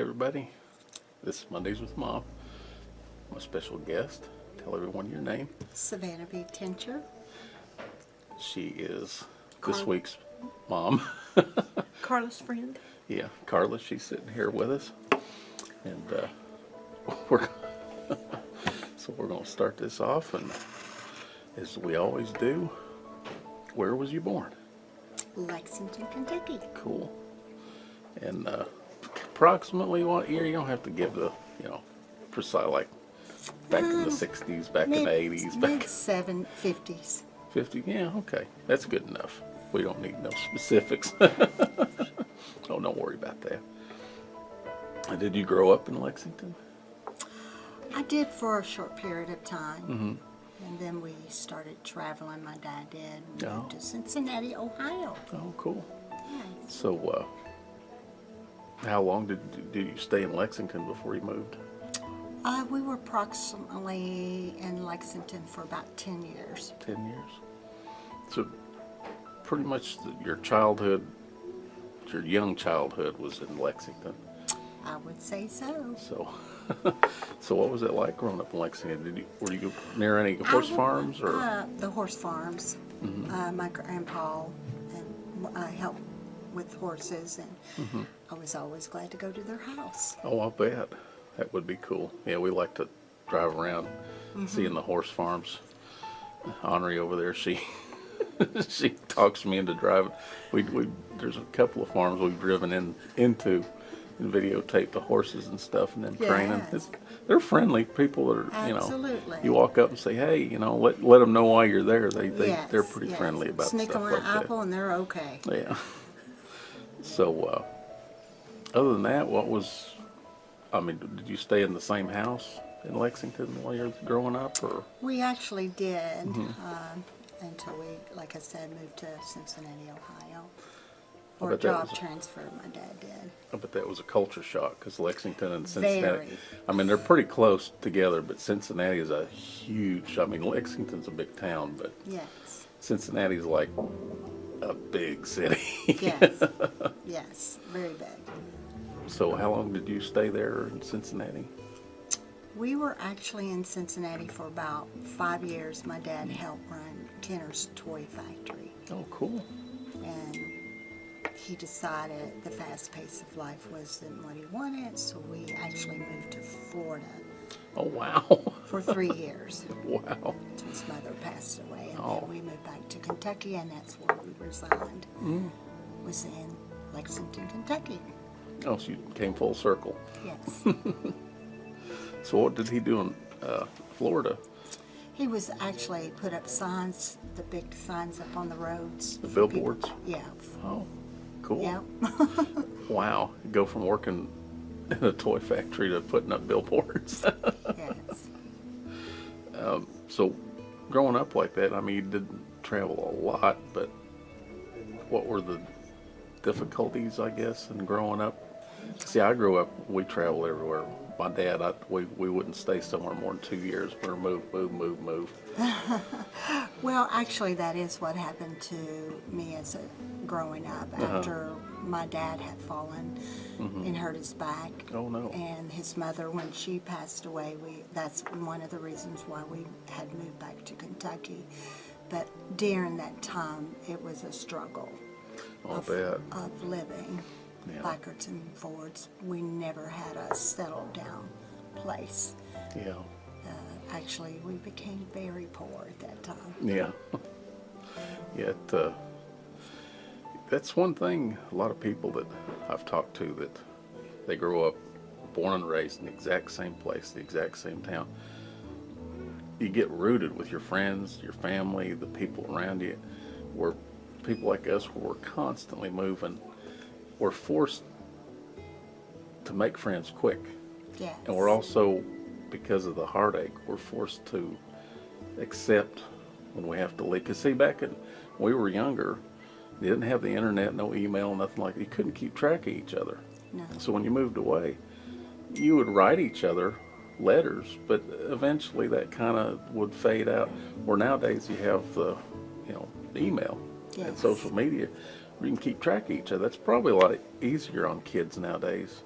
everybody. This is Mondays with Mom. My special guest. Tell everyone your name. Savannah Tincher. She is this week's mom. Carla's friend. Yeah, Carla. She's sitting here with us, and we're so we're going to start this off, and as we always do, where was you born? Lexington, Kentucky. Cool. And approximately what year? You don't have to give the, precise, like back in the 60s, back in the 80s. Mid-50s. 50? Yeah, okay. That's good enough. We don't need no specifics. Oh, don't worry about that. And did you grow up in Lexington? I did for a short period of time. Mm-hmm. And then we started traveling. My dad did. We moved to Cincinnati, Ohio. Oh, cool. Yes. So, how long did you stay in Lexington before you moved? We were approximately in Lexington for about 10 years. 10 years. So, pretty much your childhood, your young childhood was in Lexington. I would say so. So what was it like growing up in Lexington? Were you near any horse farms or? The horse farms. Mm-hmm. My grandpa and I helped with horses, and I was always glad to go to their house. Oh, I bet. That would be cool. Yeah, we like to drive around seeing the horse farms. Henri over there, she talks me into driving. There's a couple of farms we've driven into and videotape the horses and stuff, and then training. They're friendly people that are, Absolutely. You walk up and say, hey, let them know why you're there. They're pretty friendly about Sneak stuff on like an that. apple and they're okay. Yeah. So, other than that, did you stay in the same house in Lexington while you were growing up, or? We actually did, until we, like I said, moved to Cincinnati, Ohio. For a job transfer, my dad did. I bet that was a culture shock, because Lexington and Cincinnati, Very. They're pretty close together, but Cincinnati is a huge, Lexington's a big town, but yes. Cincinnati's like a big city. Yes, yes, very big. So how long did you stay there in Cincinnati? We were actually in Cincinnati for about 5 years. My dad helped run Kenner's Toy Factory. Oh, cool. And he decided the fast pace of life wasn't what he wanted, so we actually moved to Florida. Oh, wow. For 3 years. Wow. Until his mother passed away, and then we moved back to Kentucky, and that's where we resigned. Was in Lexington, Kentucky. Oh, so you came full circle. Yes. So what did he do in Florida? He was actually put up signs, the big signs up on the roads. The billboards? Yeah. Oh, cool. Yeah. Wow. You go from working in a toy factory to putting up billboards. Yes. So growing up like that, you didn't travel a lot, but what were the difficulties, I guess, in growing up? See, I grew up, we traveled everywhere. My dad, we wouldn't stay somewhere more than 2 years. We're move. Well, actually, that is what happened to me as growing up. After my dad had fallen and hurt his back. Oh, no. And his mother, when she passed away, that's one of the reasons why we had moved back to Kentucky. But during that time, it was a struggle of living. Yeah. Backwards and forwards. We never had a settled down place. Yeah. Actually, we became very poor at that time. Yeah. Yeah. That's one thing. A lot of people that I've talked to, that they grow up born and raised in the exact same place, the exact same town. You get rooted with your friends, your family, the people around you. Where people like us, where we're constantly moving, we're forced to make friends quick. Yes. And we're also, because of the heartache, we're forced to accept when we have to leave. Because see, back when we were younger, you didn't have the internet, no email, nothing like that. You couldn't keep track of each other. No. So when you moved away, you would write each other letters, but eventually that kind of would fade out. Where nowadays you have the, email and social media, where you can keep track of each other. That's probably a lot easier on kids nowadays.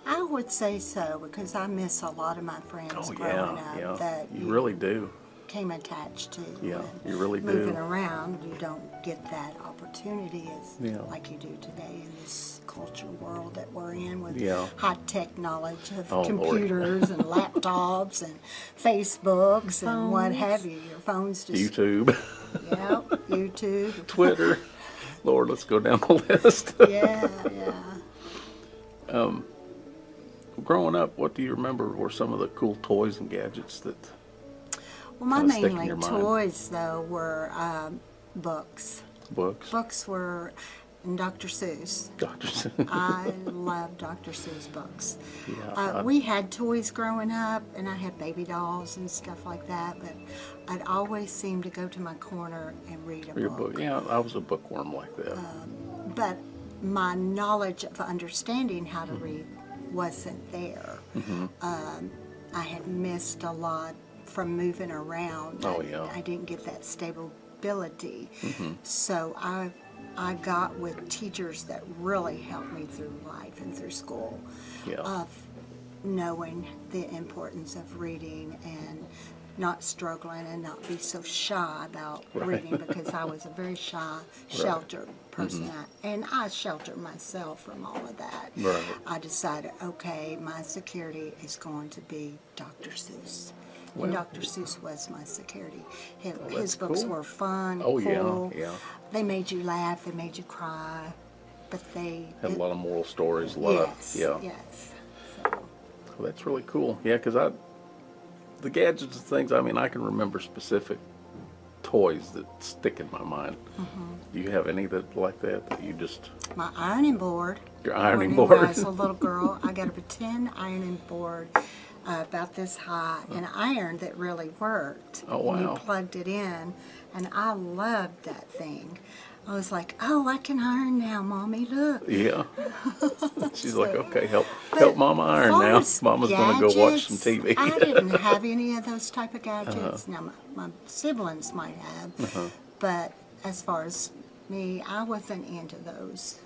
I would say so, because I miss a lot of my friends Oh growing yeah, up yeah. that You really do. came attached to. Yeah, And you really do. moving around, you don't get that opportunity Yeah. like you do today in this culture world that we're in, with Yeah. high-tech knowledge of Oh, Lord. computers and laptops and Facebooks and what Phones. have you. Your phone's just YouTube, yeah, YouTube, Twitter. Lord, let's go down the list. yeah, yeah. Growing up, what do you remember were some of the cool toys and gadgets that? Well, my kinda stick in mainly your mind? toys though were books. Books. Books were Dr. Seuss. Dr. Seuss. I love Dr. Seuss books. Yeah, We had toys growing up, and I had baby dolls and stuff like that, but I'd always seem to go to my corner and read a Your book. book. Yeah, I was a bookworm like that. But my knowledge of understanding how to read wasn't there. I had missed a lot from moving around. Oh, yeah. I didn't get that stability. So I got with teachers that really helped me through life and through school, Yeah. of knowing the importance of reading and not struggling and not be so shy about reading, because I was a very shy, sheltered person. And I sheltered myself from all of that. Right. I decided, okay, my security is going to be Dr. Seuss. Well, And Dr. Seuss was my security. His that's books cool. were fun, Oh, yeah, cool. yeah. They made you laugh, they made you cry, but they Had a lot of moral stories. A lot yes, of yeah. yes. So, Well, that's really cool. Yeah, because the gadgets and things. I mean, I can remember specific toys that stick in my mind. Do you have any that like that you just? my ironing board. Your ironing When board. I was a little girl, I got a pretend ironing board about this high, an iron that really worked. Oh, And you wow. plugged it in, and I loved that thing. I was like, oh, I can iron now, Mommy, look. Yeah. She's like, So- okay, help But Mama iron far now. as Mama's gonna go watch some gadgets, TV. I didn't have any of those type of gadgets. Now, my siblings might have, but as far as me, I wasn't into those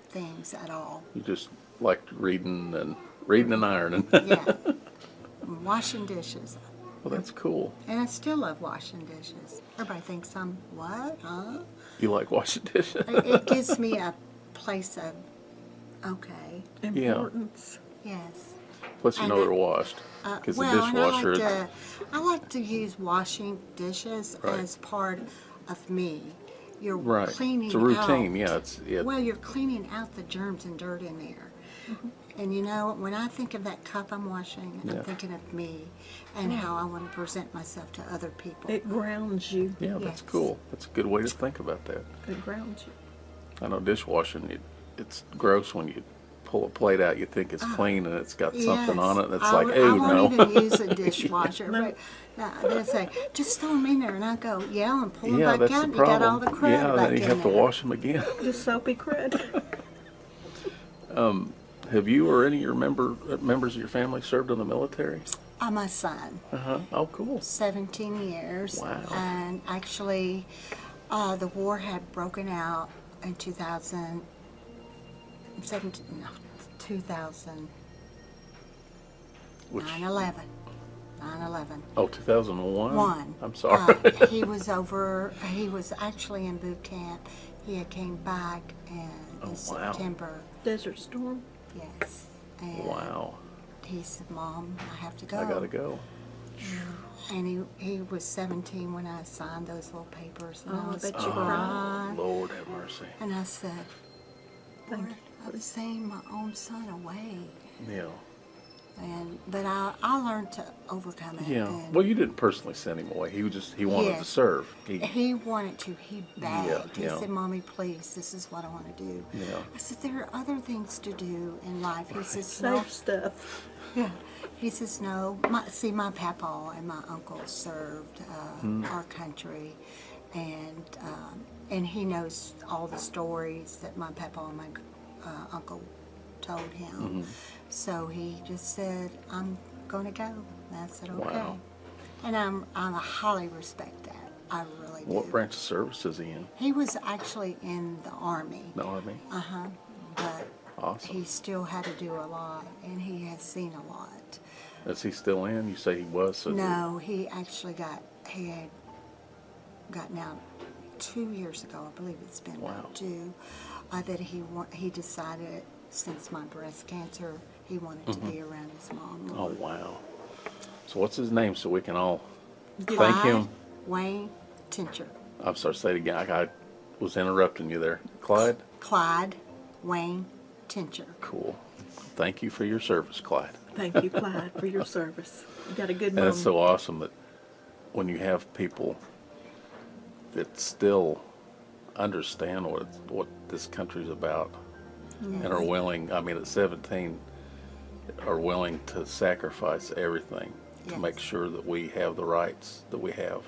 things at all. You just liked reading and ironing. Yeah. Washing dishes. Well, that's cool. And I still love washing dishes. Everybody thinks I'm, what, huh? You like washing dishes? It gives me a place of, okay, Importance. yes. Plus, you And know I- they're washed. Because the and dishwasher. I like to use washing dishes Right. as part of me. You're Right. cleaning It's a routine. out. Yeah, it. Well, you're cleaning out the germs and dirt in there. And you know, when I think of that cup I'm washing, Yeah. I'm thinking of me and how I want to present myself to other people. It grounds you. Yeah, that's Yes. cool. That's a good way to think about that. It grounds you. I know dishwashing, it's gross when you pull a plate out, you think it's clean, and it's got something on it, and it's like, I ooh, won't no. even use a dishwasher. But they say, just throw them in there, and I go, yeah, and pull them Yeah, back that's out, the and you got all problem. the crud Yeah, back then you in have to there. wash them again. The soapy crud. Have you or any of your members of your family served in the military? My son, Oh, cool. 17 years. Wow. And actually, the war had broken out in 2000, Which, 9/11. 9/11. oh, 2001? One. I'm sorry. He was actually in boot camp. He had came back in Oh, wow. September. Desert Storm. Yes. And Wow. he said, Mom, I have to go. I gotta go. And he was 17 when I signed those little papers. And Oh, I I was bet you crying. Lord have mercy. And I said, Thank Lord, I'm sending my own son away. Yeah. But I learned to overcome it. Yeah. And Well, you didn't personally send him away. He wanted to Yes. serve. he wanted to. He begged. yeah. He said, Mommy, please, this is what I want to do. Yeah. I said, there are other things to do in life. He says, no. Safe stuff. Yeah. He says, no. My papa and my uncle served our country, and he knows all the stories that my papa and my uncle told him. So he just said, I'm going to go. And I said, okay. Wow. And I highly respect that. I really do. What branch of service is he in? He was actually in the Army. The Army? But Awesome. he still had to do a lot, and he has seen a lot. Is he still in? You say he was? So No, he actually he had gotten out 2 years ago, I believe it's been Wow. about 2, that he decided, since my breast cancer, he wanted to be around his mom more. Oh, wow. So what's his name so we can all thank Clyde him? Wayne Tincher. I'm sorry, say it again. I was interrupting you there. Clyde? Clyde Wayne Tincher. Cool. Thank you for your service, Clyde. Thank you, Clyde, for your service. You got a good And mom. it's so awesome that when you have people that still understand what this country's about and are willing, I mean, at 17, are willing to sacrifice everything to Yes. make sure that we have the rights that we have.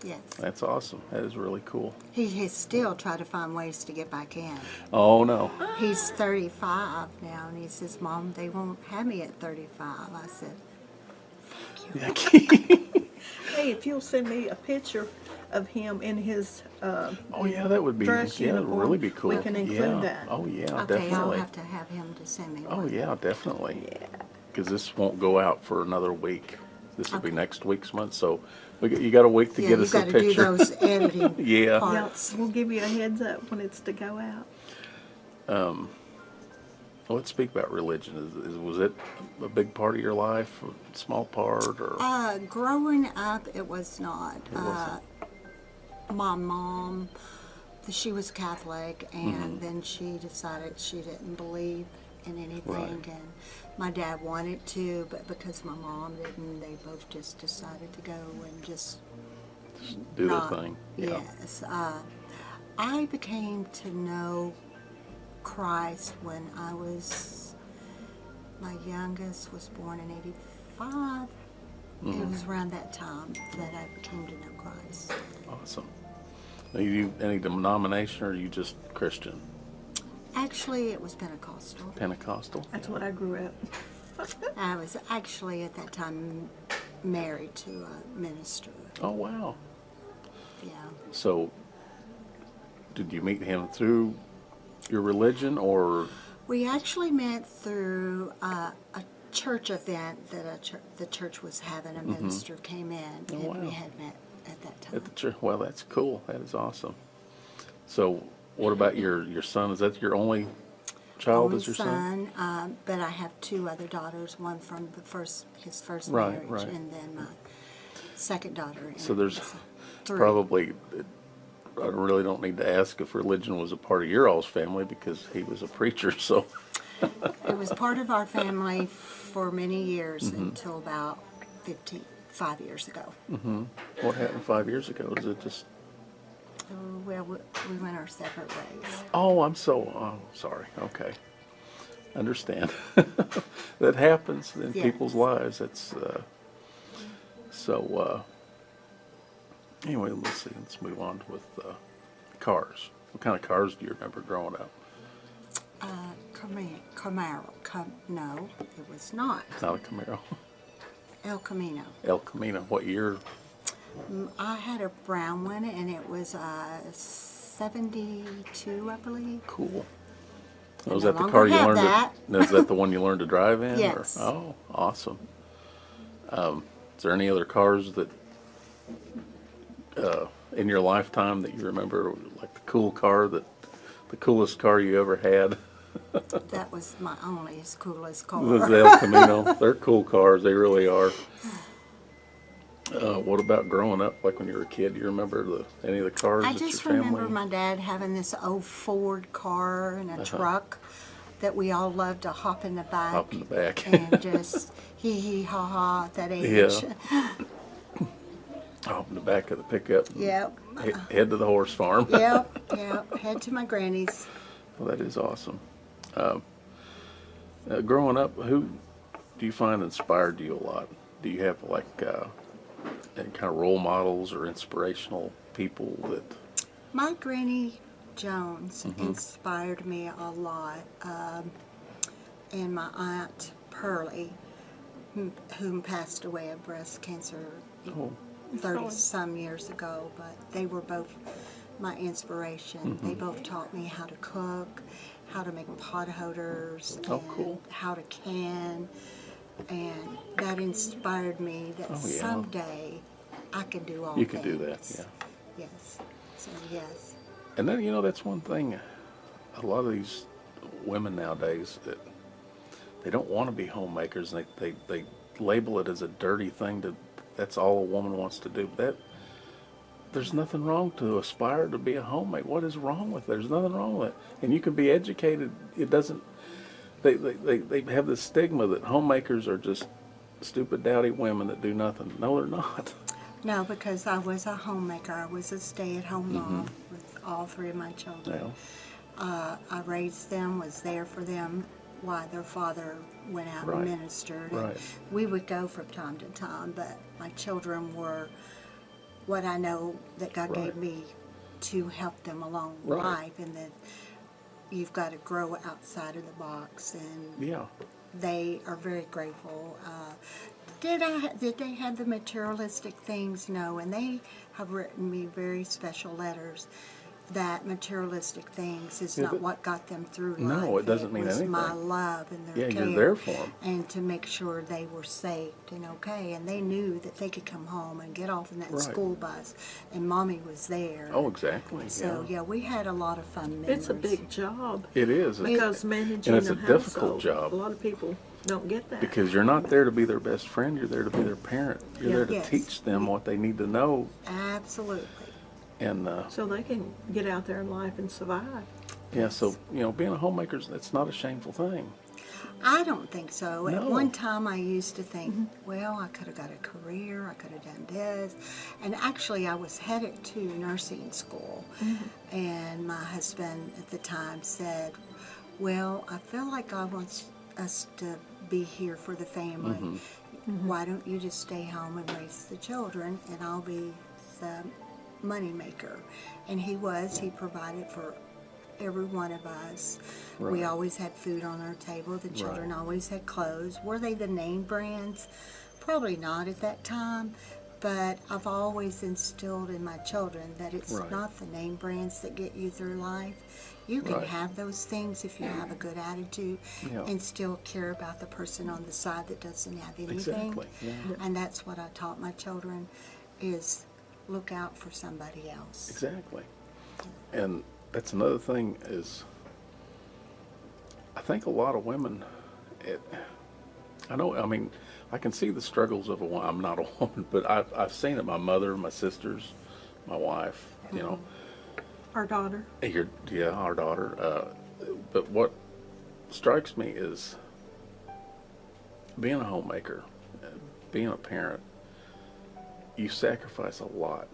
Yes. That's awesome. That is really cool. He has still tried to find ways to get back in. Oh, no. He's 35 now, and he says, Mom, they won't have me at 35. I said, Hey, if you'll send me a picture of him in his Oh, yeah, that would be, dress yeah, that would uniform, really be cool. we can include Yeah. that. Oh, yeah, okay, I'll definitely. have to have him to send me Oh, one. yeah, definitely. Yeah. Because this won't go out for another week. This will be next week's month, so you got a week to Yeah, get you us a got to do picture. those editing Yeah. Yeah, parts. we'll give you a heads up when it's to go out. Let's speak about religion. Was it a big part of your life, or a small part, or? Growing up, it was not. It wasn't. My mom, she was Catholic, and Mm-hmm. then she decided she didn't believe in anything, Right. and my dad wanted to, but because my mom didn't, they both just decided to go and just Do not. their thing. Yeah. Yes. I became to know Christ when my youngest was born in 85. Mm-hmm. It was around that time that I came to know Christ. Awesome. Are you any denomination, or are you just Christian? Actually, it was Pentecostal. Pentecostal? That's what I grew up. I was actually at that time married to a minister. Oh, wow. Yeah. So, did you meet him through your religion, or? We actually met through a church event that the church was having. A minister came in, Oh, and we wow. had met at that time. At the church? Well, that's cool. That is awesome. So, what about your son? Is that your only child? Only Is your son? but I have 2 other daughters. One from his first Right, marriage, right. and then my second daughter. So there's 3. probably. I really don't need to ask if religion was a part of your all's family, because he was a preacher. So. It was part of our family for many years Mm-hmm. until about 5 years ago. What happened 5 years ago? Is it just? Well, we went our separate ways. Oh, sorry. Okay, understand. That happens in Yes. people's lives. That's Anyway, let's see. Let's move on with cars. What kind of cars do you remember growing up? Camaro. No, it was not. Not a Camaro. El Camino. El Camino. What year? I had a brown one, and it was 72, I believe. Cool. I Was no that the longer car you have learned? that. Is that the one you learned to drive in? or- Yes. Oh, awesome. Is there any other cars that in your lifetime that you remember, like the coolest car you ever had? That was my only coolest car. Was the El Camino. They're cool cars. They really are. What about growing up, like when you were a kid? Do you remember any of the cars I that your just family? remember my dad having this old Ford car and a truck that we all loved to hop in the back. Hop in the back. And just hee ha ha at that age. Yeah. Hop in the back of the pickup. And Yep. Head to the horse farm. Yep. Head to my granny's. Well, that is awesome. Growing up, who do you find inspired you a lot? Do you have like any kind of role models or inspirational people that? My Granny Jones inspired me a lot. And my Aunt Pearlie, whom passed away of breast cancer Oh, 30-some years ago, but they were both my inspiration. They both taught me how to cook, how to make pot holders Oh, and cool. how to can, and that inspired me that Oh, yeah. someday I can do all You things. could do that, yeah. Yes. So yes. And then, you know, that's one thing, a lot of these women nowadays, that they don't want to be homemakers, and they label it as a dirty thing, that's all a woman wants to do. There's nothing wrong to aspire to be a homemaker. What is wrong with it? There's nothing wrong with it. And you can be educated. It doesn't, they have this stigma that homemakers are just stupid, dowdy women that do nothing. No, they're not. No, because I was a homemaker. I was a stay-at-home mom with all three of my children. Yeah. I raised them, was there for them while their father went out Right. and ministered. And Right. we would go from time to time, but my children were what I know that God Right. gave me to help them along Right. life, and that you've got to grow outside of the box, and Yeah. they are very grateful. Did they have the materialistic things? No, and they have written me very special letters. That materialistic things is Yeah, not but- what got them through life. No, it doesn't mean was anything. my love and their Yeah, care. you're there for 'em. And to make sure they were safe and okay. And they knew that they could come home and get off in that Right. school bus, and Mommy was there. Oh, exactly. So, yeah, we had a lot of fun memories. It's a big job. It is. Because managing and it's a a difficult household, job. a lot of people don't get that. Because you're not there to be their best friend, you're there to be their parent. You're there to Yes. teach them what they need to know. Absolutely. And So they can get out there in life and survive. yeah, so, you know, being a homemaker, that's not a shameful thing. I don't think so. At No. one time, I used to think, well, I could have got a career, I could have done this. And actually, I was headed to nursing school. And my husband at the time said, well, I feel like I want us to be here for the family. Why don't you just stay home and raise the children, and I'll be the money maker. And he provided for every one of us. We Right. always had food on our table. The children always had clothes. Were they the name brands? Probably not at that time, but I've always instilled in my children that it's Right. not the name brands that get you through life. You can Right. have those things if you have a good attitude Yeah. and still care about the person on the side that doesn't have anything. Exactly. Yeah. And that's what I taught my children, is look out for somebody else. Exactly. And that's another thing is, I think a lot of women, I mean, I can see the struggles of a woman. I'm not a woman, but I've seen it. My mother, my sisters, my wife, you know. Our daughter. Our daughter. But what strikes me is being a homemaker, being a parent, you sacrifice a lot.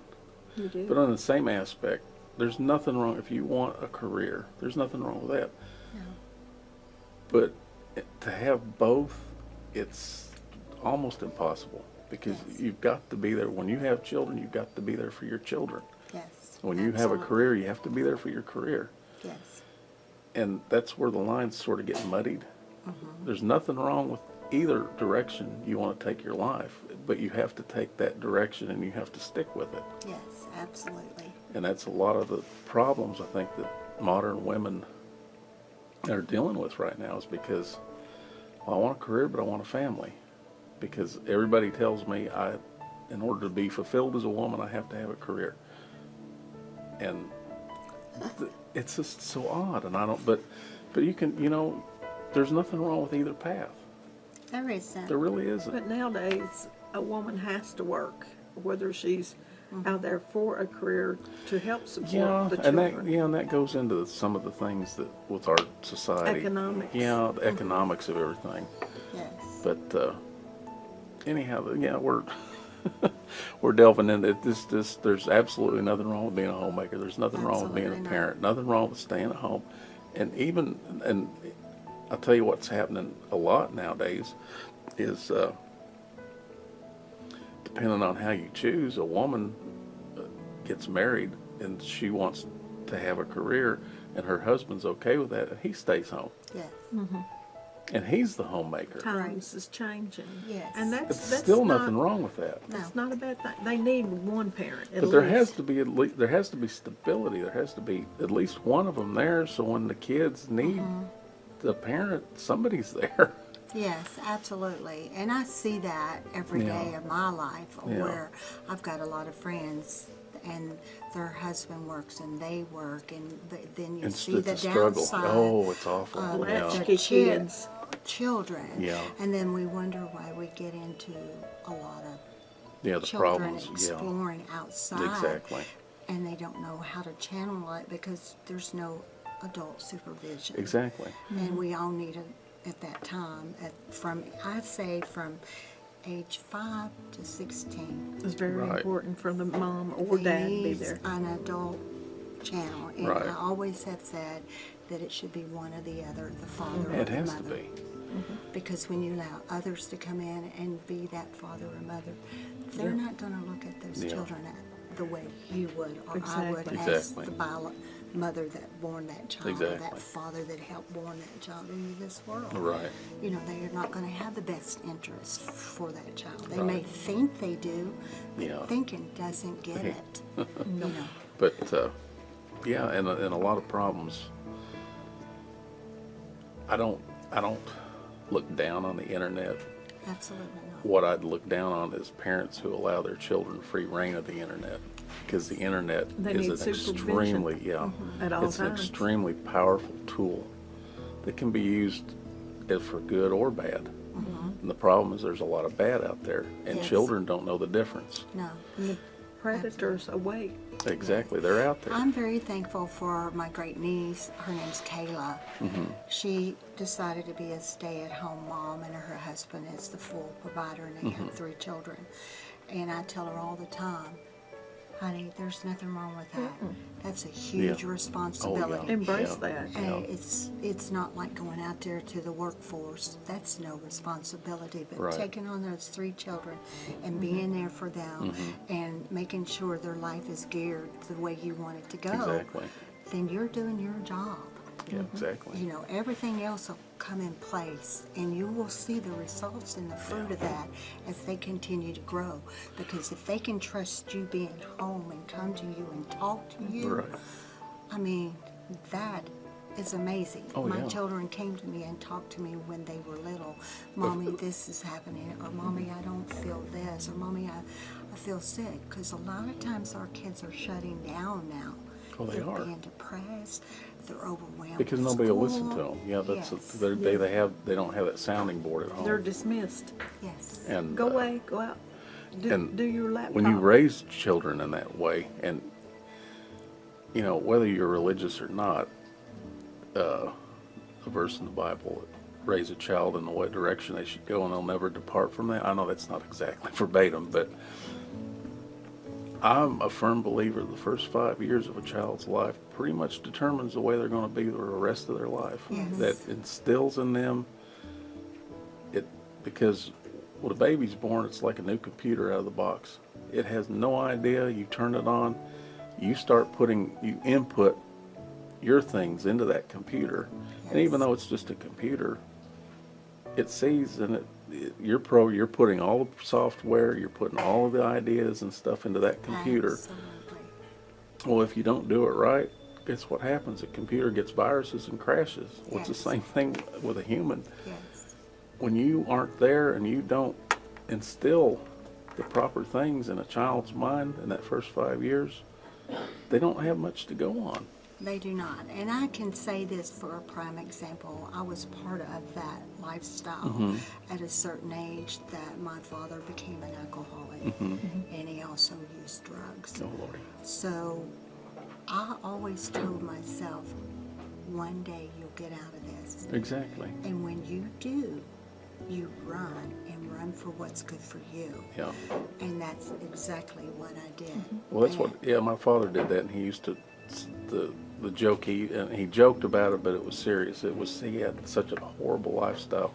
You do. But on the same aspect, there's nothing wrong if you want a career. There's nothing wrong with that. No. But to have both, it's almost impossible, because Yes. you've got to be there. When you have children, you've got to be there for your children. Yes. When you have a absolutely. career, you have to be there for your career. Yes. And that's where the lines sort of get muddied. There's nothing wrong with either direction you want to take your life, but you have to take that direction and you have to stick with it. Yes, absolutely. And that's a lot of the problems I think that modern women are dealing with right now, is because, well, I want a career, but I want a family. Because everybody tells me in order to be fulfilled as a woman, I have to have a career. And it's just so odd. And but you can, you know, there's nothing wrong with either path. There isn't. There really isn't. But nowadays, a woman has to work, whether she's out there for a career to help support Yeah, the and children. and that goes into some of the things that with our society. Economics. Yeah, the economics of everything. Yes. But anyhow, yeah, we're we're delving into it. This. There's absolutely nothing wrong with being a homemaker. There's nothing wrong with being Absolutely a not. parent. Nothing wrong with staying at home. And I'll tell you what's happening a lot nowadays is, depending on how you choose, a woman gets married and she wants to have a career, and her husband's okay with that, and he stays home. Yes. And he's the homemaker. Times is changing. Yes. And But that's still not, nothing wrong with that. That's not a bad thing. They need one parent at But there least. has to be there has to be stability. There has to be at least one of them there, so when the kids need the parent, somebody's there. Yes, absolutely. And I see that every day of my life where I've got a lot of friends and their husband works and they work, and then you see the It's a struggle. downside Oh, it's awful. of Yeah. Latchkey the kids. children. Yeah. And then we wonder why we get into a lot of The children problems. exploring outside. Exactly. And they don't know how to channel it because there's no adult supervision. Exactly. And we all need it at that time, I'd say from age 5 to 16. It's very Right. important for the mom or They dad to be need there. an adult channel. And Right. I always have said that it should be one or the other, the father or It the has mother. to be. Because when you allow others to come in and be that father or mother, they're not going to look at those Yeah. children the way you would or I would Exactly. as Exactly. the mother that born that child or Exactly. that father that helped born that child into this world. Right. You know, they are not going to have the best interest for that child. They may think they do, but Yeah. thinking doesn't get it. You know, But yeah, and a lot of problems. I don't look down on the internet. absolutely not. What I'd look down on is parents who allow their children free reign of the internet, because the internet They is need an supervision. extremely At all it's an times. extremely powerful tool that can be used as for good or bad. And the problem is there's a lot of bad out there, and Yes. children don't know the difference. No. And the predators awake. Exactly, they're out there. I'm very thankful for my great niece. Her name's Kayla. She decided to be a stay-at-home mom, and her husband is the full provider, and they have 3 children. And I tell her all the time, honey, there's nothing wrong with that. That's a huge Yeah. responsibility. Embrace Yeah. that. And it's not like going out there to the workforce. That's no responsibility. But Right. taking on those 3 children and being there for them and making sure their life is geared the way you want it to go, Exactly. then you're doing your job. Yeah, exactly. You know, everything else will come in place, and you will see the results and the fruit of that as they continue to grow. Because if they can trust you being home and come to you and talk to you, Right. I mean, that is amazing. Oh, My yeah. children came to me and talked to me when they were little. Mommy, this is happening, or Mommy, I don't feel this, or Mommy, I feel sick. Because a lot of times our kids are shutting down now. Oh, they They're are. being depressed. They're overwhelmed. Because with nobody will listen to school. them. Yeah, that's Yes. they don't have that sounding board at home. They're dismissed. Yes. And Go away. Go out. and Do your laptop. when you raise children in that way, and you know, whether you're religious or not, a verse in the Bible, raise a child in the what direction they should go and they'll never depart from that. I know that's not exactly verbatim, but I'm a firm believer the first 5 years of a child's life pretty much determines the way they're going to be the rest of their life. Yes. That instills in them it, because when a baby's born, it's like a new computer out of the box. It has no idea. You turn it on, you input your things into that computer, and even though it's just a computer, it sees, and you're putting all the software, you're putting all of the ideas and stuff into that computer. Absolutely. Well, if you don't do it right, guess what happens? The computer gets viruses and crashes. Well, it's the Yes. same thing with a human. Yes. When you aren't there and you don't instill the proper things in a child's mind in that first 5 years, they don't have much to go on. They do not. And I can say this for a prime example. I was part of that lifestyle at a certain age that my father became an alcoholic and he also used drugs. Oh, Lordy. So I always told myself, one day you'll get out of this. Exactly. And when you do, you run and run for what's good for you. Yeah. And that's exactly what I did. Well, that's my father did that, and he used to, the joke, he joked about it, but it was serious. He had such a horrible lifestyle.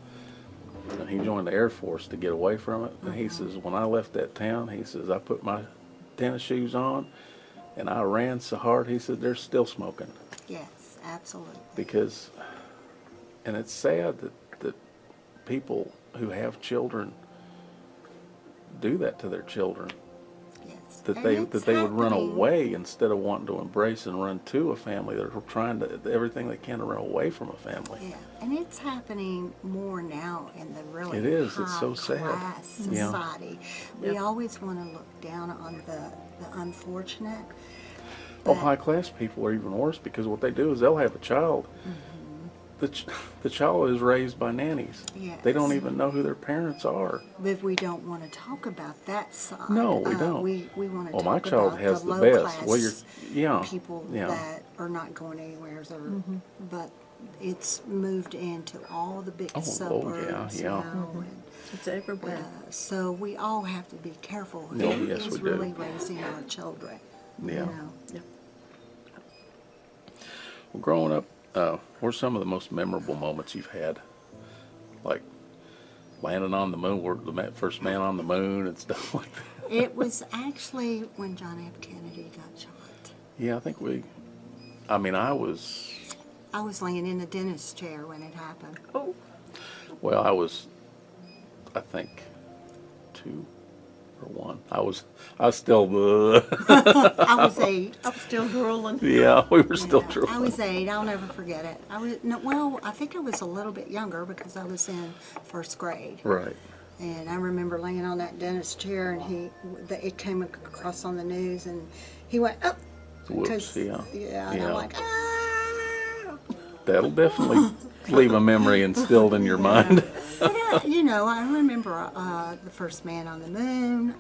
And he joined the Air Force to get away from it. And he says, when I left that town, he says, I put my tennis shoes on, and I ran so hard, he said, they're still smoking. Yes, absolutely. Because, and it's sad that people who have children do that to their children. Yes. That And they it's would run happening. away instead of wanting to embrace and run to a family. They're trying to everything they can to run away from a family. Yeah, and it's happening more now in the really It is. It's so sad. high-class Yeah. society. We always want to look down on the unfortunate. Well, but- high class people are even worse because what they do is they'll have a child. The child is raised by nannies. They don't Yes. even know who their parents are. But we don't want to talk about that side. No, we don't. We want to Well, talk my child about has the the low best. class Well, yeah, people yeah. that are not going anywhere. But it's moved into all the big Oh, suburbs yeah. now. And, It's everywhere. so we all have to be careful who Oh, yes, is we do. really raising our children. Yeah. You know? Yeah. Well, growing up, what are some of the most memorable moments you've had? Like landing on the moon, or the first man on the moon and stuff like that. It was actually when John F. Kennedy got shot. Yeah, I think I was, I was laying in the dentist chair when it happened. Oh, well, I think 2 or 1. I was still, I was 8. I'm still drooling. yeah, we were still Yeah, drooling. I was 8. I'll never forget it. I think I was a little bit younger because I was in first grade. Right. And I remember laying on that dentist chair, and it came across on the news, and he went up. Whoops, yeah. Yeah, and Yeah. I'm like, ah. That'll definitely leave a memory instilled in your mind. But, I remember the first man on the moon,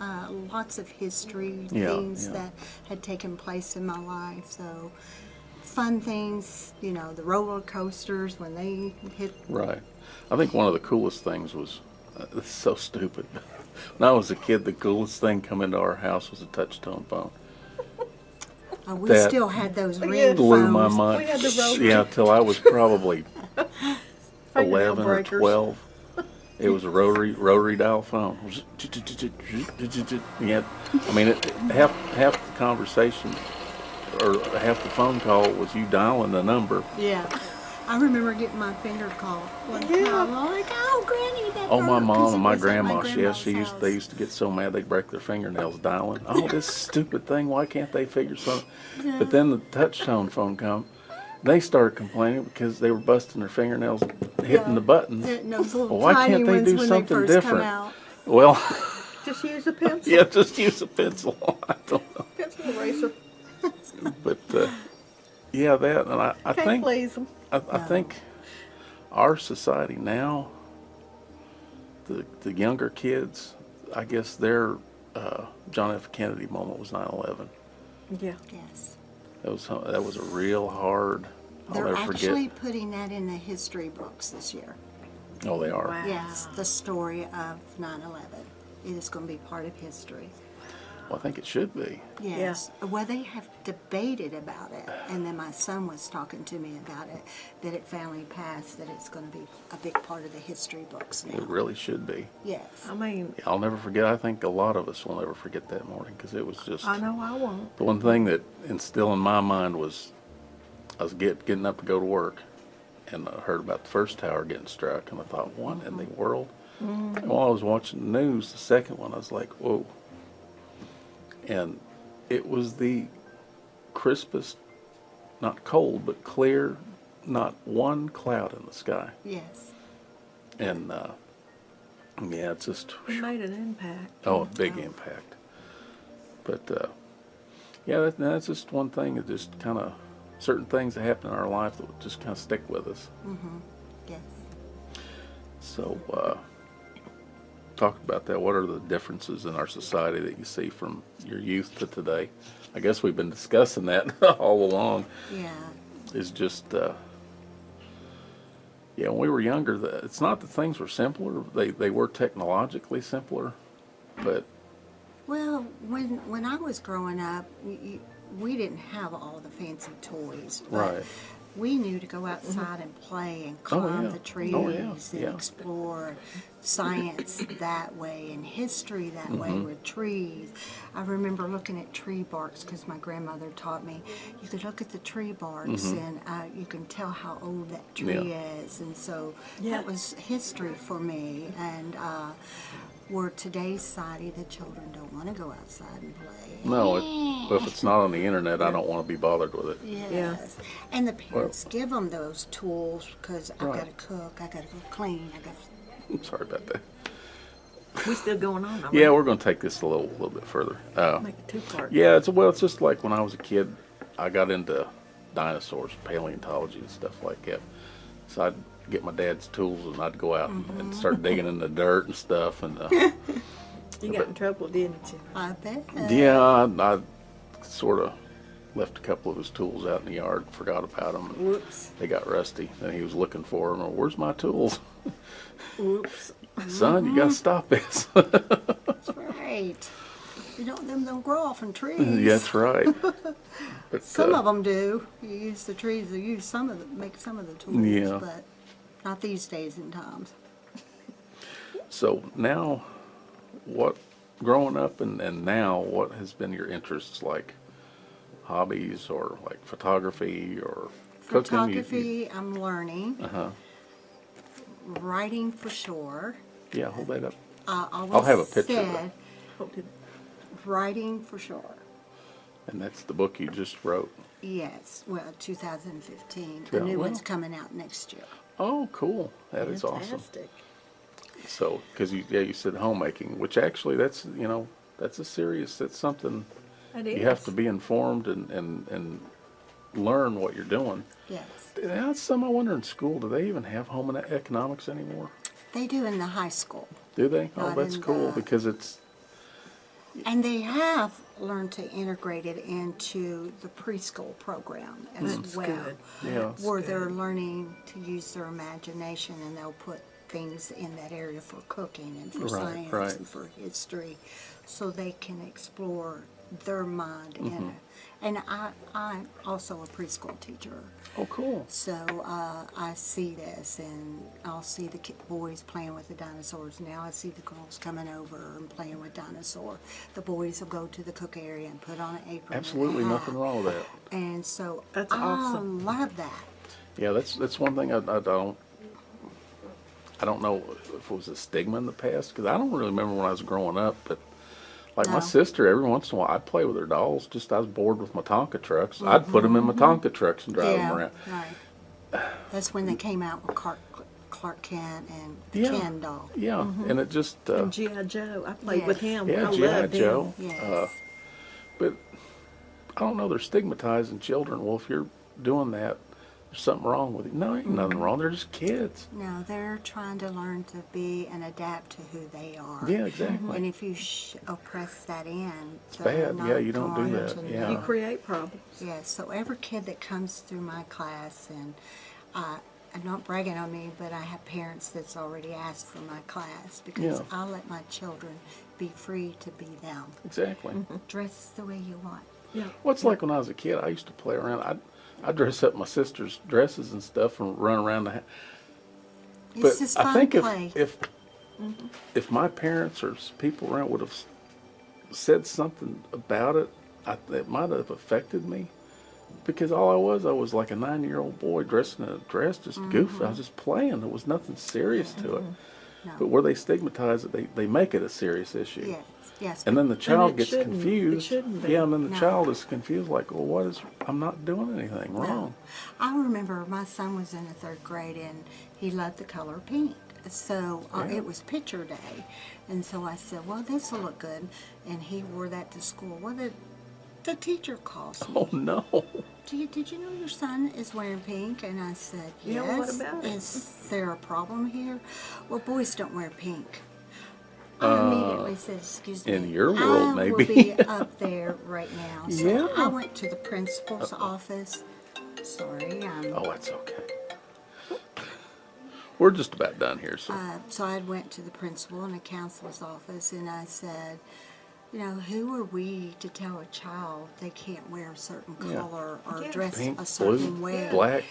lots of history, Yeah, things yeah. that had taken place in my life. So, fun things, the roller coasters when they hit. Right. I think one of the coolest things was, it's so stupid. When I was a kid, the coolest thing come into our house was a touch-tone phone. We That still had those ring Yeah. Blew phones. my mind. We had the rotary. Yeah, till I was probably Fingernail 11 or breakers. 12. It was a rotary dial phone. Yeah, I mean, half the conversation or half the phone call was you dialing the number. Yeah. I remember getting my finger caught one time. I'm like, oh, Granny, that Oh, my hurt," 'cause mom it and my was at grandma, grandma's they house. used to get so mad they'd break their fingernails dialing. Oh, this stupid thing, why can't they figure something? But then the touch tone phone come. They started complaining because they were busting their fingernails hitting the buttons. And those little Well, why tiny can't they ones do when something they first different? come out. Well, Just use a pencil. yeah, just use a pencil. I don't know. Pencil eraser. But, yeah, that, and I Can't think, please them. I think our society now, the younger kids, I guess their John F. Kennedy moment was 9/11. Yeah. Yes. That was a real hard. I'll They're never actually forget. putting that in the history books this year. Oh, they are. Wow. Yes, the story of 9/11. It is going to be part of history. Well, I think it should be. Yes. Well, they have debated about it, and then my son was talking to me about it, that it finally passed, that it's going to be a big part of the history books now. It really should be. Yes. I mean, I'll never forget. I think a lot of us will never forget that morning because it was just. I know I won't. The one thing that instilled in my mind was I was getting up to go to work, and I heard about the first tower getting struck, and I thought, what in the world? And while I was watching the news, the second one, I was like, whoa. And it was the crispest, not cold, but clear, not one cloud in the sky. Yes. And yeah, it's just, It made an impact. oh, a big impact. But yeah, that's just one thing that just kind of, certain things that happen in our life that would just kind of stick with us. Yes. So, talk about that. What are the differences in our society that you see from your youth to today? I guess we've been discussing that all along. Yeah. Is just, yeah, when we were younger, it's not that things were simpler. They were technologically simpler, but Well, when I was growing up, we didn't have all the fancy toys. But right. we knew to go outside and play and Oh, climb yeah. the trees Oh, yeah. and Yeah. explore science that way and history that way Mm-hmm. with trees. I remember looking at tree barks because my grandmother taught me you could look at the tree barks and you can tell how old that tree Mm-hmm. Yeah. is. And so Yeah. that was history for me. And where today's society, the children don't want to go outside and play. No, if it's not on the internet, I don't want to be bothered with it. Yes. And the parents give them those tools because I've got Right. to cook, I got to go clean, I got to. I'm sorry about that. We still going on? Are Yeah, we? we're going to take this a little bit further. Make it two-part. Yeah, it's just like when I was a kid, I got into dinosaurs, paleontology and stuff like that. So I'd get my dad's tools and I'd go out and start digging in the dirt and stuff. And You got in trouble, didn't you? I bet. yeah, I sort of left a couple of his tools out in the yard, forgot about them. And Whoops. they got rusty, and he was looking for them. Where's my tools? Whoops. Son, you got to stop this. That's right. Them don't grow off in trees. Yeah, that's right. But, Some of them do. You use the trees to use some of make some of the tools, Yeah. but not these days and times. So now, growing up and now, what has been your interests, like hobbies or like photography or cooking? Photography, I'm learning. Uh-huh. Writing for sure. Yeah, hold that up. Always I'll have a picture of it. said Hope it- writing for sure. And that's the book you just wrote. Yes, well, 2015. Yeah, The new well. one's coming out next year. Oh, cool. That is awesome. Fantastic. So, because you said homemaking, which actually that's that's something It you is. have to be informed and learn what you're doing. Yes. That's some I wonder in school, do they even have home economics anymore? They do in the high school. Do they? Oh, Not that's in cool the- because it's And they have learned to integrate it into the preschool program as That's well. good. yeah. Where they're learning to use their imagination and they'll put things in that area for cooking and for Right, science right. and for history so they can explore their mind Mm-hmm. in it. And I'm also a preschool teacher. Oh, cool. So I see this, and I'll see the boys playing with the dinosaurs. Now I see the girls coming over and playing with dinosaur. The boys will go to the cook area and put on an apron. and a Absolutely hat. nothing wrong with that. And so That's awesome. I love that. Yeah, that's one thing I don't know if it was a stigma in the past because I don't really remember when I was growing up, but like my No. sister, every once in a while I'd play with her dolls. Just I was bored with my Tonka trucks. I'd put them in my Tonka trucks and drive them around. right. That's when they came out with Clark Kent and the Yeah. Ken doll. Yeah, and it just And G.I. Joe. I played with Yes. him. yeah, I G.I. loved him. Joe. Yes. But I don't know. They're stigmatizing children. Well, if you're doing that, there's something wrong with it. No, ain't nothing wrong. They're just kids. No, they're trying to learn to be and adapt to who they are. Yeah, exactly. And if you oppress that in, It's they're bad. not Yeah, you don't do going that. to Yeah. You know. create problems. Yes, so every kid that comes through my class, and I'm not bragging on me, but I have parents that's already asked for my class because Yeah. I let my children be free to be them. Exactly. Dress the way you want. Yeah. Well, it's like when I was a kid, I used to play around. I'd dress up my sister's dresses and stuff and run around the house. It's But just I fun think play. if my parents or people around would have said something about it, it might have affected me. Because all I was like a 9-year-old boy dressed in a dress, just goofy. I was just playing. There was nothing serious to it. No. But where they stigmatize it, they make it a serious issue. Yes, yes. And then the child it gets shouldn't. It confused. shouldn't be. Yeah, and then the No. child is confused, like, well, I'm not doing anything No. wrong. I remember my son was in the 3rd grade and he loved the color pink. So Yeah. it was picture day. And so I said, well, this will look good. And he wore that to school. Well, the teacher calls me. Oh, no. Did you know your son is wearing pink? And I said, yes. Yeah, what about it? Is there a problem here? Well, boys don't wear pink. I immediately said, excuse me. in your world, I maybe." will be up there right now. So Yeah. I went to the principal's office. Sorry. Oh, that's okay. We're just about done here, so. So I went to the principal and the counselor's office, and I said, You know, who are we to tell a child they can't wear a certain Yeah. color or Yeah. dress Pink, a certain blue, way? black.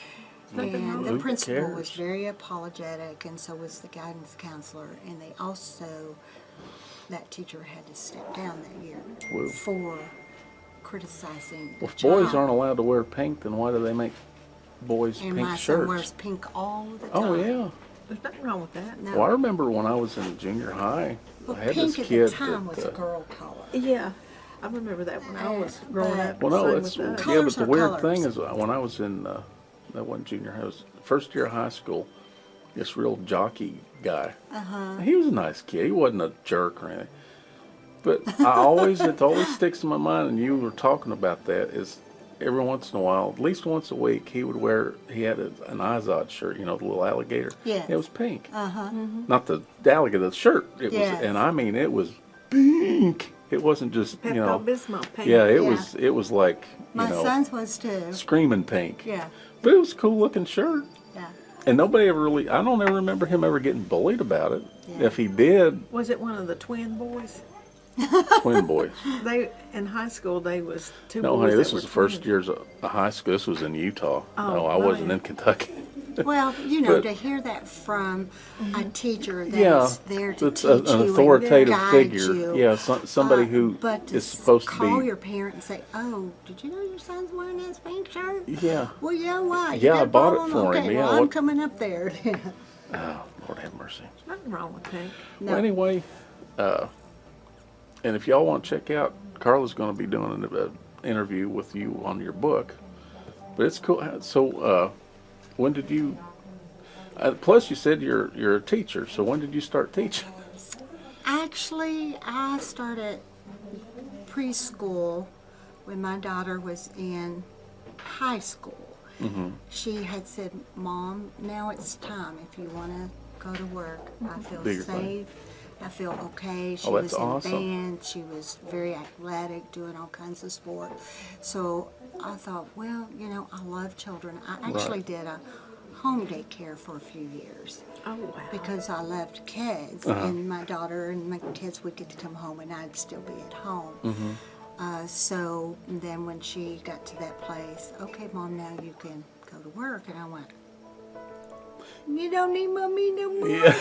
Nothing wrong And with the Who principal was cares? very apologetic, and so was the guidance counselor. And they also, that teacher had to step down that year Whoa. for criticizing the Well, if boys child. aren't allowed to wear pink, then why do they make boys And pink my shirts? son wears pink all the time. Oh yeah. There's nothing wrong with that. No. Well, I remember when I was in junior high, Well, I had pink this at kid the time that, was a girl color. Yeah, I remember that when I was growing up. well, no, same that's with us. yeah. But Colors the are weird colors. thing is, when I was in that wasn't junior high, it was first year of high school. This real jockey guy. He was a nice kid. He wasn't a jerk or anything. But it always sticks in my mind. And you were talking about that. Is every once in a while, at least once a week, he had an Izod shirt. You know, the little alligator. Yes. It was pink. Mm-hmm. Not the alligator, the shirt. It Yes. was, and I mean, it was pink. It wasn't just Pepto-Bismol pink. Yeah, it Yeah. was like My son's was too. screaming pink. Yeah, But it was a cool looking shirt. yeah. And nobody ever really, I don't ever remember him ever getting bullied about it. Yeah. If he did, Was it one of the twin boys? twin boys. They in high school they was two No, boys. honey, this that was were the first twins. years of high school. This was in Utah. Oh, No, I wasn't right. in Kentucky. Well, you know, But- to hear that from a teacher that's Yeah, there to it's teach an you authoritative and guide figure. you. Yeah, somebody who but to is supposed to call be. your parent and say, "Oh, did you know your son's wearing this pink shirt?" Yeah. Well, yeah, why? You Yeah, got I a bought it problem? for him. Okay, Yeah, well, I'm what- coming up there. Oh, Lord have mercy. Nothing wrong with pink. No. Well, anyway, and if y'all want to check out, Carla's going to be doing an interview with you on your book. But it's cool. So, when did you? Plus, you said you're a teacher. So when did you start teaching? Actually, I started preschool when my daughter was in high school. Mm-hmm. She had said, "Mom, now it's time. If you want to go to work, I feel Do your safe. thing. I feel okay." She Oh, that's was in awesome. band. She was very athletic, doing all kinds of sport. So I thought, well, you know, I love children. I actually Right. did a home daycare for a few years Oh wow. because I loved kids, Uh-huh. and my daughter and my kids would get to come home, and I'd still be at home. Mm-hmm. So then when she got to that place, "Okay, Mom, now you can go to work," and I went, "You don't need mommy no more." Yeah.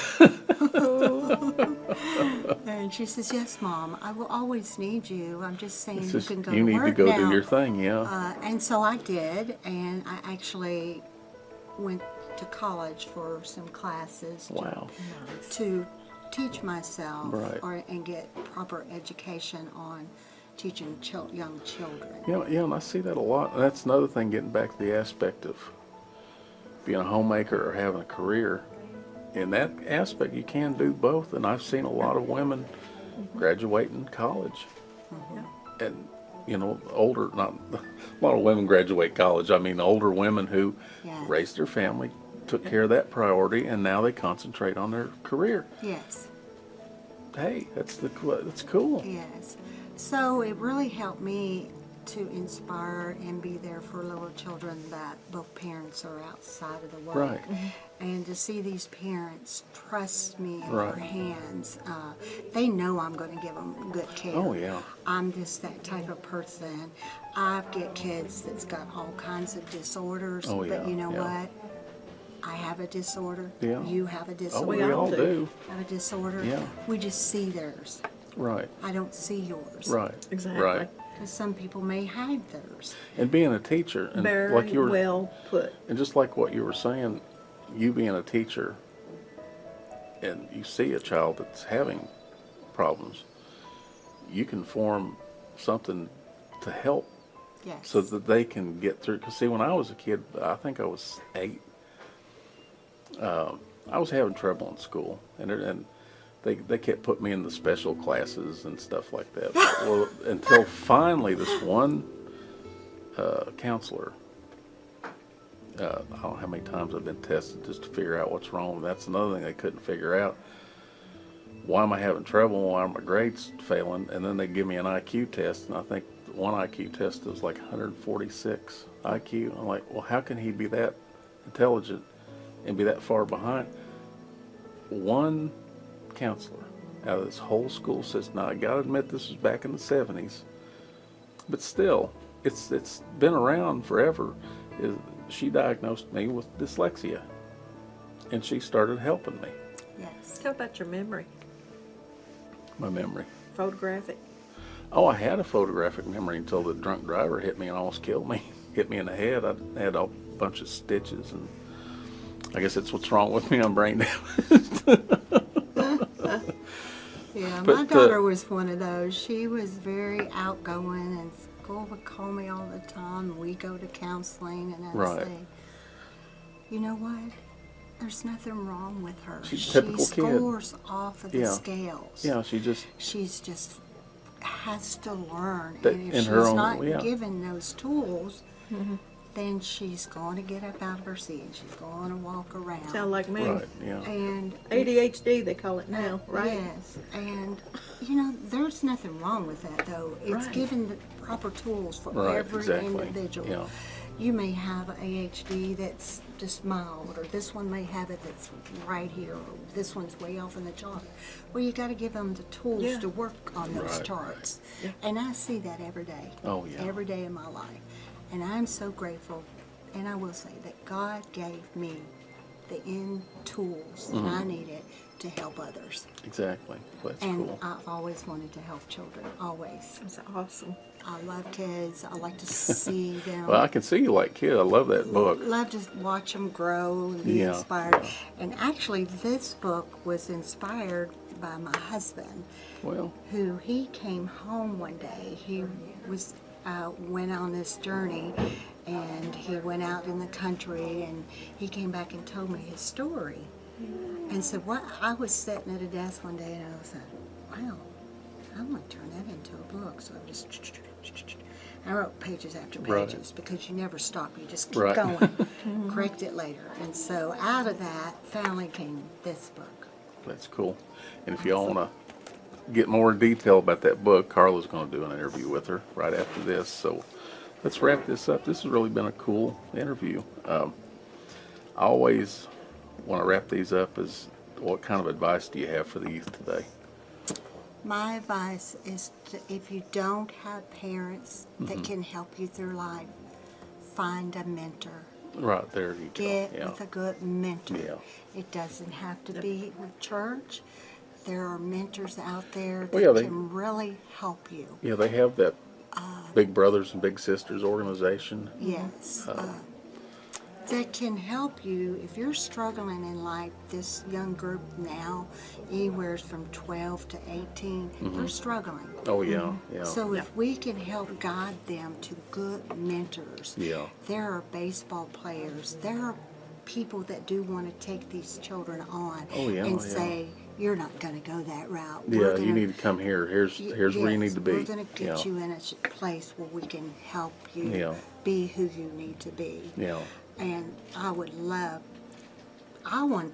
And she says, "Yes, Mom, I will always need you. I'm just saying It's you just, can go you to need to work go now." do your thing. Yeah. And so I did, and I actually went to college for some classes Wow. to teach myself Right. and get proper education on teaching young children. Yeah, and I see that a lot. And that's another thing, getting back to the aspect of being a homemaker or having a career. In that aspect, you can do both. And I've seen a lot of women graduating college. And, you know, not a lot of women graduate college. I mean, older women who Yeah. raised their family, took care of that priority, and now they concentrate on their career. Yes. Hey, that's cool. Yes. So it really helped me to inspire and be there for little children that both parents are outside of the work. Right. And to see these parents trust me in Right. their hands, they know I'm going to give them good care. Oh, yeah. I'm just that type of person. I've got kids that's got all kinds of disorders, Oh, but yeah, you know yeah. what? I have a disorder. Yeah. You have a Oh, disorder. we all all do. do. Have a disorder. Yeah. We just see theirs. Right. I don't see yours. Right. Exactly. Right. Because some people may hide theirs. And being a teacher, and Very like you were, well put. and just like what you were saying, you being a teacher, and you see a child that's having problems, you can form something to help Yes. so that they can get through. Because see, when I was a kid, I think I was 8. I was having trouble in school, and they kept putting me in the special classes and stuff like that. Well, until finally this one counselor, I don't know how many times I've been tested just to figure out what's wrong. That's another thing they couldn't figure out. Why am I having trouble? Why are my grades failing? And then they give me an IQ test, and I think one IQ test was like 146 IQ. I'm like, well, how can he be that intelligent and be that far behind? One counselor, out of this whole school system. Now, I gotta admit, this was back in the 70s, but still, it's been around forever. She diagnosed me with dyslexia, and she started helping me. Yes. How about your memory? My memory. Photographic? Oh, I had a photographic memory until the drunk driver hit me and almost killed me. Hit me in the head. I had a bunch of stitches, and I guess that's what's wrong with me. I'm brain damaged. Yeah, But, my daughter was one of those. She was very outgoing, and school would call me all the time. We go to counseling, and I'd Right. say, you know what? There's nothing wrong with her. She's a typical she kid. scores off of the Yeah. scales. Yeah, She's just has to learn. That- and if in she's her own- not yeah. given those tools, then she's going to get up out of her seat and she's going to walk around. Sound like me. right. Yeah. And ADHD, they call it now, right? Yes, and you know, there's nothing wrong with that though. It's Right. given the proper tools for Right, every exactly. individual. Yeah. You may have ADHD that's just mild, or this one may have it that's right here, or this one's way off in the chart. Well, you got to give them the tools Yeah. to work on those Right, charts. Yeah. And I see that every day. Oh, yeah. Every day in my life. And I'm so grateful, and I will say that God gave me the end tools that I needed to help others. Exactly. That's And cool. I've always wanted to help children, always. That's awesome. I love kids. I like to see them. Well, I can see you like kid. I love that book. Love to watch them grow and be Yeah, inspired. And actually, this book was inspired by my husband, Well, who he came home one day. He was went on this journey, and he went out in the country, and he came back and told me his story. And so what I was sitting at a desk one day, and I was like, wow, I want to turn that into a book. So I just I wrote pages after Right. pages because you never stop. You just keep Right. going, correct it later. And so out of that finally came this book. that's cool. And if y'all want to get more detail about that book, Carla's going to do an interview with her right after this. So let's wrap this up. This has really been a cool interview. I always want to wrap these up is, what kind of advice do you have for the youth today? My advice is to, if you don't have parents that can help you through life, find a mentor. Right, there you go. Get Yeah. with a good mentor. Yeah. It doesn't have to be with church. There are mentors out there that Well, yeah, they- can really help you. Yeah, they have that Big Brothers and Big Sisters organization. Yes. That can help you if you're struggling in life. This young group now, anywhere from 12 to 18, they're struggling. Oh, yeah, yeah. So if we can help guide them to good mentors, Yeah. there are baseball players, there are people that do want to take these children on Oh, yeah, and yeah. say, you're not going to go that route. Yeah, We're you gonna- need to come here. Here's where you Yes, need to be. We're going to get Yeah. you in a place where we can help you Yeah. be who you need to be. Yeah. And I want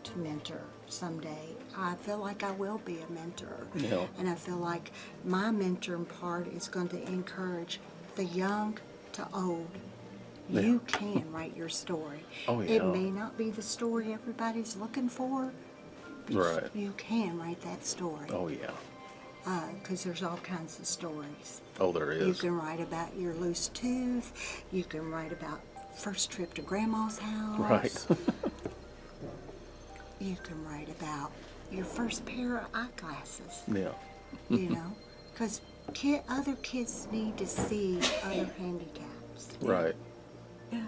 to mentor someday. I feel like I will be a mentor. Yeah. And I feel like my mentoring part is going to encourage the young to old. Yeah. You can write your story. Oh, It yeah. may not be the story everybody's looking for, but Right. you can write that story. Oh, yeah. Because there's all kinds of stories. Oh, there You is. can write about your loose tooth. You can write about first trip to grandma's house. Right. You can write about your first pair of eyeglasses, Yeah. you know, because other kids need to see other handicaps, Right. Yeah.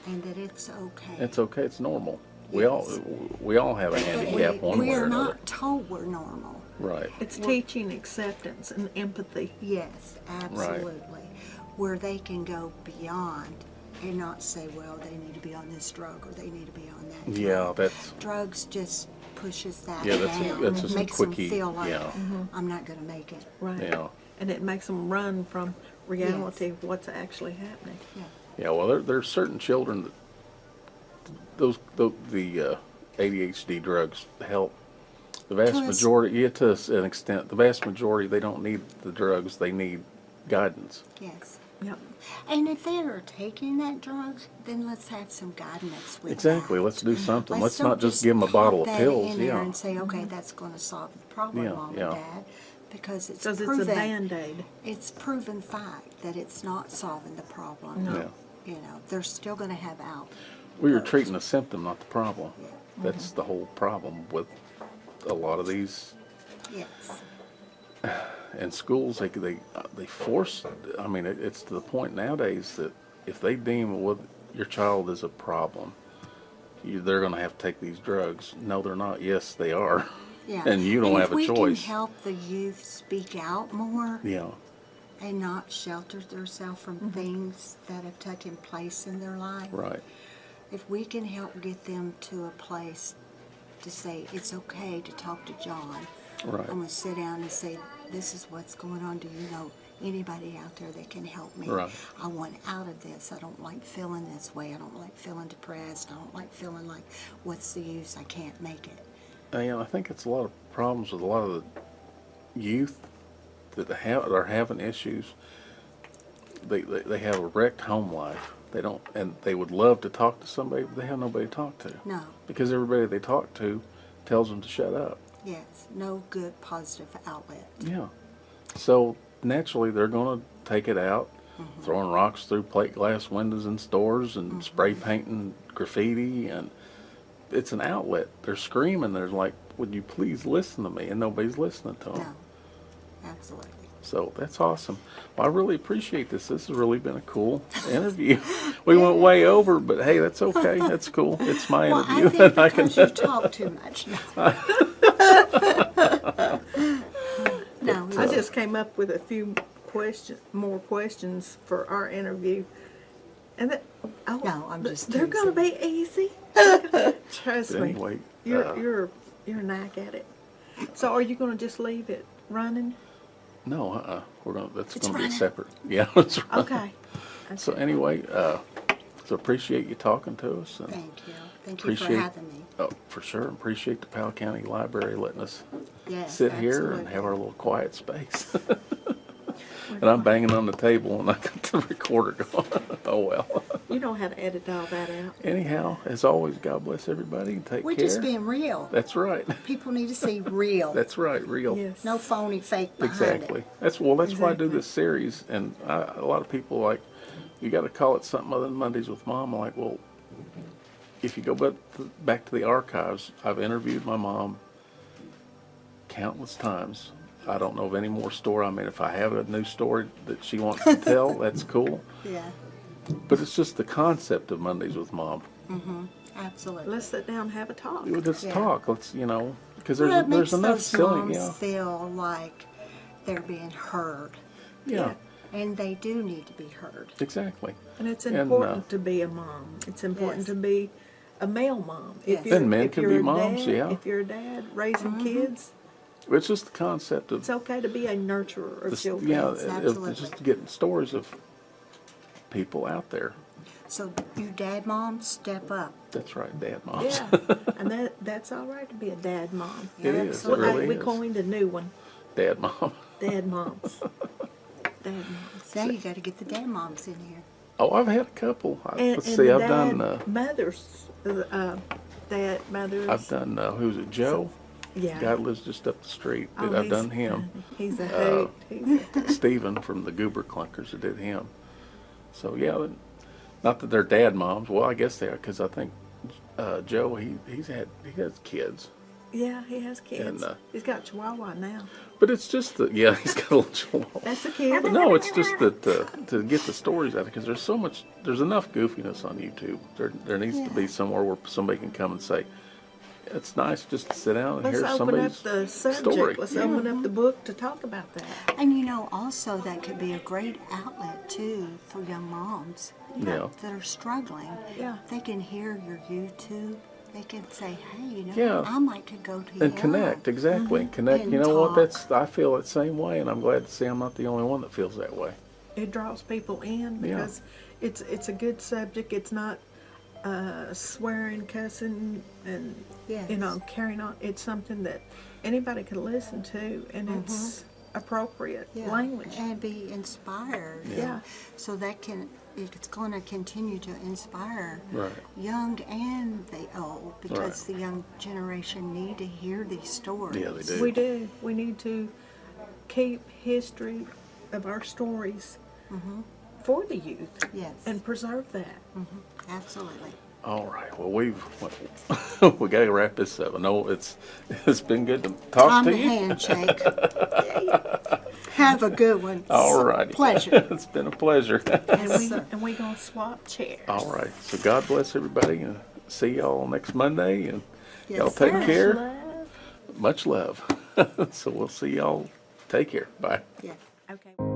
and that it's okay. It's okay. It's normal. Yes. We all have a But handicap one we way or are another. not told we're normal. Right. It's teaching acceptance and empathy. Yes, absolutely. Where they can go beyond and not say, well, they need to be on this drug or they need to be on that drug. Yeah, that's Drugs just pushes that Yeah, that's- down. that's It just a makes them quickie, feel like, yeah. I'm not going to make it. Right. yeah. And it makes them run from reality of what's actually happening. Yeah. Yeah, well, there's certain children that the ADHD drugs help. The vast To us- majority, to an extent, the vast majority, they don't need the drugs. They need guidance. Yes. Yep. And if they are taking that drug, then let's have some guidance with Exactly. that. Let's do something. Let's don't not just give them a pop bottle of that pills. in there Yeah. and say, okay, that's going to solve the problem, Yeah, Mom yeah. and Dad, because it's Because proven. it's a Band-Aid. It's proven fact that it's not solving the problem. No. Yeah. You know, they're still going to have out. We were treating the symptom, not the problem. Yeah. That's the whole problem with a lot of these. Yes. And schools, they force. I mean, it's to the point nowadays that if they deem what your child is a problem, they're going to have to take these drugs. No, they're not. Yes, they are. Yeah. And you don't have a if we choice. can help the youth speak out more Yeah. and not shelter themselves from things that have taken place in their life, Right. if we can help get them to a place to say it's okay to talk to John, Right. I'm going to sit down and say, this is what's going on. Do you know anybody out there that can help me? Right. I want out of this. I don't like feeling this way. I don't like feeling depressed. I don't like feeling like, what's the use? I can't make it. And I think it's a lot of problems with a lot of the youth that are having issues. They have a wrecked home life. They don't, and they would love to talk to somebody, but they have nobody to talk to. No. Because everybody they talk to tells them to shut up. Yes. No good positive outlet. Yeah. So naturally they're going to take it out, throwing rocks through plate glass windows in stores and spray painting graffiti, and it's an outlet. They're screaming. They're like, would you please listen to me? And nobody's listening to them. No. Absolutely. So that's awesome. Well, I really appreciate this. This has really been a cool interview. We went way over, but hey, that's okay. That's cool. It's my Well, interview. I think and because you talk too much. No, I just came up with a few more questions for our interview. And No, I'm just they're going to teasing. be easy. Trust But me. anyway, You're a knack at it. So are you going to just leave it running? no, that's It's gonna be a running. separate. Yeah, it's running. Okay. So anyway, so appreciate you talking to us. And Thank you. Thank you for appreciate, having me. oh, for sure. Appreciate the Powell County Library letting us Yes, sit here and absolutely. have our little quiet space. And I'm banging on the table and I got the recorder going. Oh well. You know how to edit all that out. Anyhow, as always, God bless everybody and take We're care. just being real. That's right. People need to see real. That's right. Real. Yes. No phony fake behind Exactly. it. That's why I do Exactly. this series, and a lot of people are like, you got to call it something other than Mondays with Mom. I'm like, well, if you go back to the archives, I've interviewed my mom countless times. I don't know of any more story. I mean, if I have a new story that she wants to tell, that's cool. Yeah, But it's just the concept of Mondays with Mom. absolutely. Let's sit down and have a talk. Let's Yeah. talk. Let's, because Well, it there's makes enough those silly, moms feel like they're being heard, yeah, and they do need to be heard. exactly. And it's And, important to be a mom. It's important Yes. to be a male mom. Yes. And men if can you're be a moms, dad, yeah. If you're a dad raising kids, It's just the concept of it's okay to be a nurturer of children. yeah, Yes, of absolutely. just getting stories of people out there. So you dad moms, step up. That's right, dad moms. Yeah, and that's all right to be a dad mom. It Yeah, is. It absolutely. really we is. coined a new one, Dad mom. dad moms. Dad moms. Now you got to get the dad moms in here. Oh, I've had a couple. And, Let's and see, the I've dad done. mothers, dad mothers. I've done. Who's it? Joe. Yeah. Guy lives just up the street. Oh, I've he's- done him. He's a hoot. He's a, Stephen from the Goober Clunkers. I did him. So yeah, not that they're dad moms. Well, I guess they are because I think Joe he has kids. yeah, he has kids. And, He's got Chihuahua now. But it's just that he's got a little chihuahua. That's a kid. But no, it's just that to get the stories out because there's enough goofiness on YouTube. There needs to be somewhere where somebody can come and say, it's nice just to sit down and Let's hear open up somebody's the subject. story. Let's Yeah. open up the book to talk about that. And also that could be a great outlet too for young moms Yeah. that are struggling. Yeah. They can hear your YouTube. They can say, hey, Yeah. I might could go to And you. connect, exactly. Connect. And You know what? talk. I feel that same way, and I'm glad to see I'm not the only one that feels that way. It draws people in Yeah. because it's a good subject. It's not swearing, cussing, and Yes. carrying on. It's something that anybody can listen to, and appropriate Yeah, language. and be inspired. Yeah. So that it's going to continue to inspire Right. young and the old, because the young generation need to hear these stories. Yeah, they do. We do. We need to keep history of our stories for the youth Yes, and preserve that. absolutely. All right. Well, we got to wrap this up. I know it's been good to talk Time to to you. handshake. Have a good one. All righty. Pleasure. It's been a pleasure. And we gonna swap chairs. All right. So God bless everybody, and see y'all next Monday. And Yes, y'all take sir. care. Love. Much love. So we'll see y'all. Take care. Bye. Yeah. Okay.